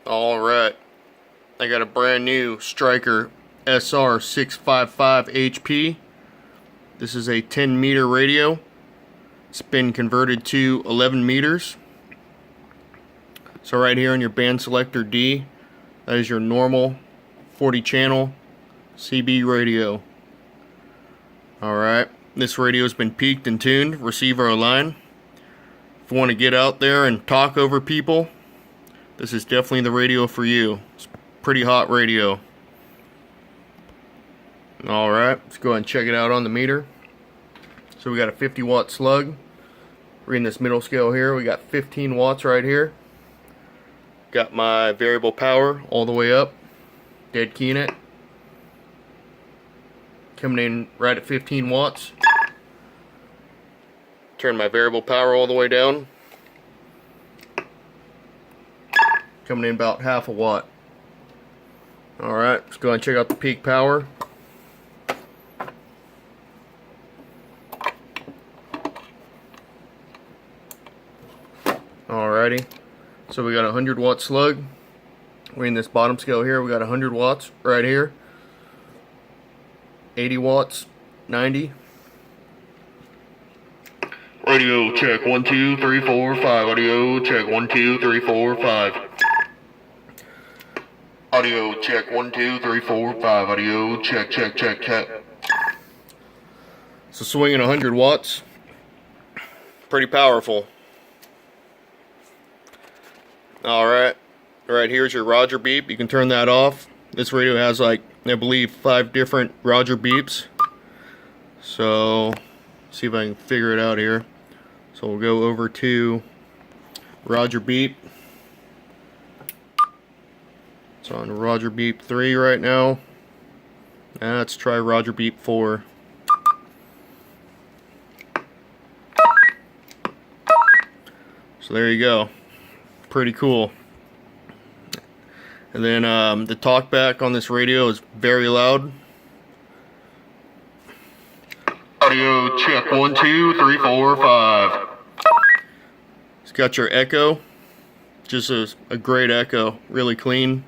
Alright, I got a brand new Stryker SR-655HP. This is a 10 meter radio. It's been converted to 11 meters. So right here on your band selector D, that is your normal 40 channel CB radio. Alright, this radio has been peaked and tuned, receiver aligned. If you want to get out there and talk over people, this is definitely the radio for you. It's a pretty hot radio. Alright, let's go ahead and check it out on the meter. So we got a 50 watt slug. Reading this middle scale here, we got 15 watts right here. Got my variable power all the way up. Dead keying it. Coming in right at 15 watts. Turn my variable power all the way down. Coming in about half a watt. Alright, let's go ahead and check out the peak power. Alrighty, so we got a 100 watt slug. We're in this bottom scale here, we got 100 watts right here. 80 watts, 90. Radio check 1 2 3 4 5. Audio check 1 2 3 4 5. Audio check 1 2 3 4 5. Audio check check check check. So swinging 100 watts, pretty powerful. Alright, right here's your Roger beep. You can turn that off. This radio has, like, I believe 5 different Roger beeps. So see if I can figure it out here. So we'll go over to Roger beep. It's on Roger beep 3 right now. Now let's try Roger beep 4. So there you go. Pretty cool. And then the talkback on this radio is very loud. Audio check 1 2 3 4 5. It's got your echo. Just a great echo. Really clean.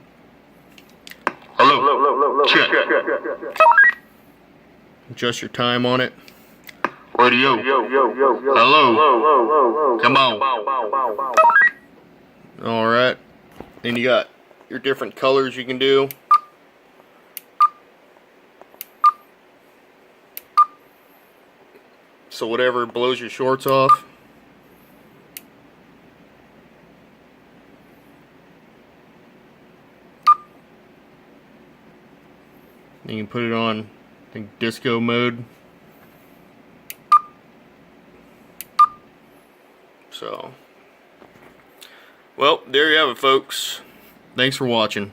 Hello. Check. Adjust your time on it. Radio. Hello. Come on. Alright. Then you got your different colors you can do. So whatever blows your shorts off. You can put it on, I think, disco mode. So, well, there you have it, folks. Thanks for watching.